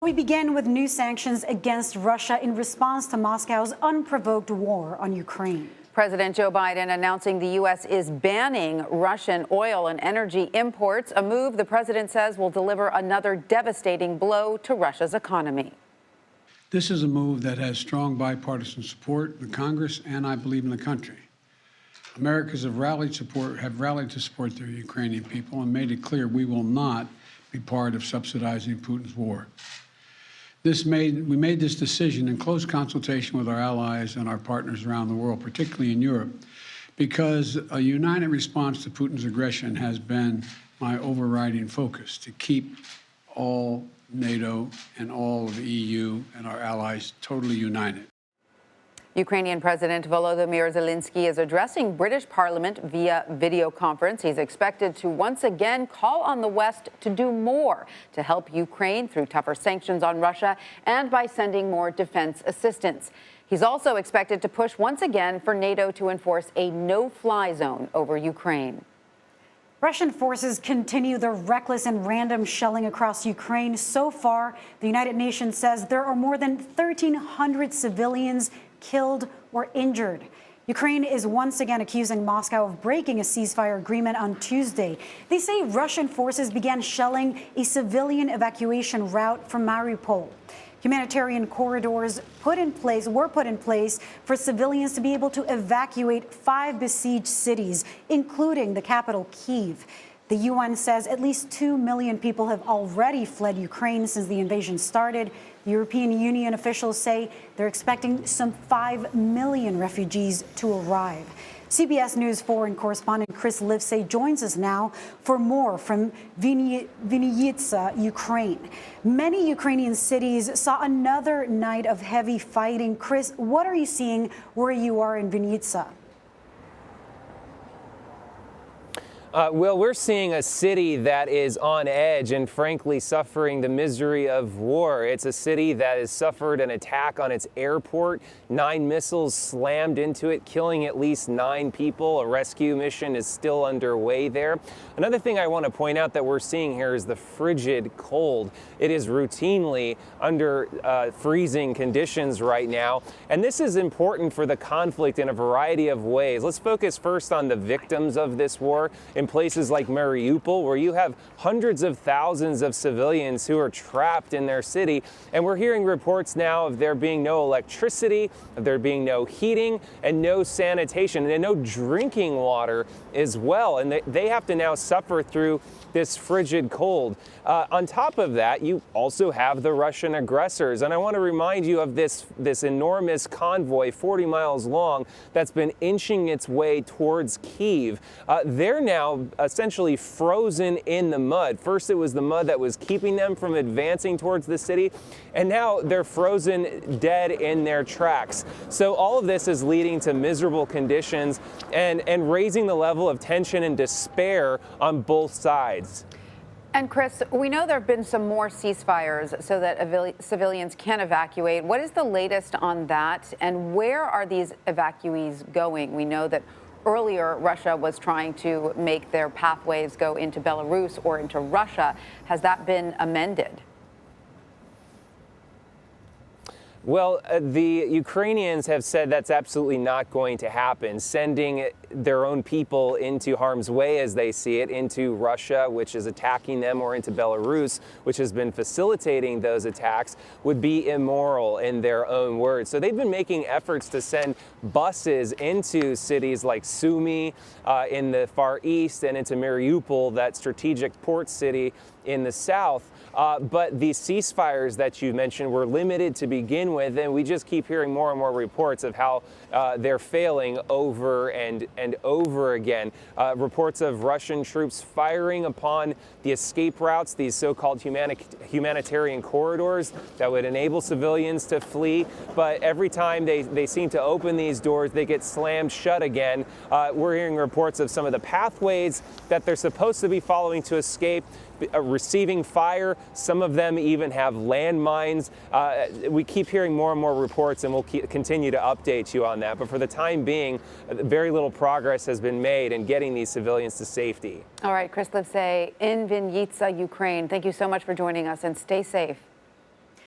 We begin with new sanctions against Russia in response to Moscow's unprovoked war on Ukraine. President Joe Biden announcing the U.S. is banning Russian oil and energy imports, a move the president says will deliver another devastating blow to Russia's economy. This is a move that has strong bipartisan support in Congress and, I believe, in the country. Americans have rallied to support their Ukrainian people and made it clear we will not be part of subsidizing Putin's war. We made this decision in close consultation with our allies and our partners around the world, particularly in Europe, because a united response to Putin's aggression has been my overriding focus, to keep all NATO and all of the EU and our allies totally united. Ukrainian President Volodymyr Zelensky is addressing British Parliament via video conference. He's expected to once again call on the West to do more to help Ukraine through tougher sanctions on Russia and by sending more defense assistance. He's also expected to push once again for NATO to enforce a no-fly zone over Ukraine. Russian forces continue their reckless and random shelling across Ukraine. So far, the United Nations says there are more than 1,300 civilians killed or injured. Ukraine is once again accusing Moscow of breaking a ceasefire agreement on Tuesday. They say Russian forces began shelling a civilian evacuation route from Mariupol. Humanitarian corridors were put in place for civilians to be able to evacuate 5 besieged cities, including the capital, Kyiv. The UN says at least 2 million people have already fled Ukraine since the invasion started. The European Union officials say they're expecting some 5 million refugees to arrive. CBS News foreign correspondent Chris Livesay joins us now for more from Vinnytsia, Ukraine. Many Ukrainian cities saw another night of heavy fighting. Chris, what are you seeing where you are in Vinnytsia? Well, we're seeing a city that is on edge and frankly suffering the misery of war. It's a city that has suffered an attack on its airport. 9 missiles slammed into it, killing at least 9 people. A rescue mission is still underway there. Another thing I want to point out that we're seeing here is the frigid cold. It is routinely under freezing conditions right now. And this is important for the conflict in a variety of ways. Let's focus first on the victims of this war. In places like Mariupol, where you have hundreds of thousands of civilians who are trapped in their city. And we're hearing reports now of there being no electricity, of there being no heating, and no sanitation, and no drinking water as well. And they have to now suffer through this frigid cold. On top of that, you also have the Russian aggressors. And I want to remind you of this enormous convoy, 40 miles long, that's been inching its way towards Kyiv. They're now essentially frozen in the mud. First, it was the mud that was keeping them from advancing towards the city, and now they're frozen dead in their tracks. So all of this is leading to miserable conditions and raising the level of tension and despair on both sides. And Chris, we know there have been some more ceasefires so that civilians can evacuate. What is the latest on that, and where are these evacuees going? We know that earlier Russia was trying to make their pathways go into Belarus or into Russia. Has that been amended? Well, the Ukrainians have said that's absolutely not going to happen. Sending their own people into harm's way, as they see it, into Russia, which is attacking them, or into Belarus, which has been facilitating those attacks, would be immoral in their own words. So they've been making efforts to send buses into cities like Sumy in the Far East and into Mariupol, that strategic port city in the south. But the ceasefires that you mentioned were limited to begin with, and we just keep hearing more and more reports of how they're failing over and over again. Reports of Russian troops firing upon the escape routes, these so-called humanitarian corridors that would enable civilians to flee. But every time they seem to open these doors, they get slammed shut again. We're hearing reports of some of the pathways that they're supposed to be following to escape receiving fire. Some of them even have landmines. We keep hearing more and more reports, and we'll continue to update you on that. But for the time being, very little progress has been made in getting these civilians to safety. All right, Chris Livesay in Vinnytsia, Ukraine. Thank you so much for joining us, and stay safe.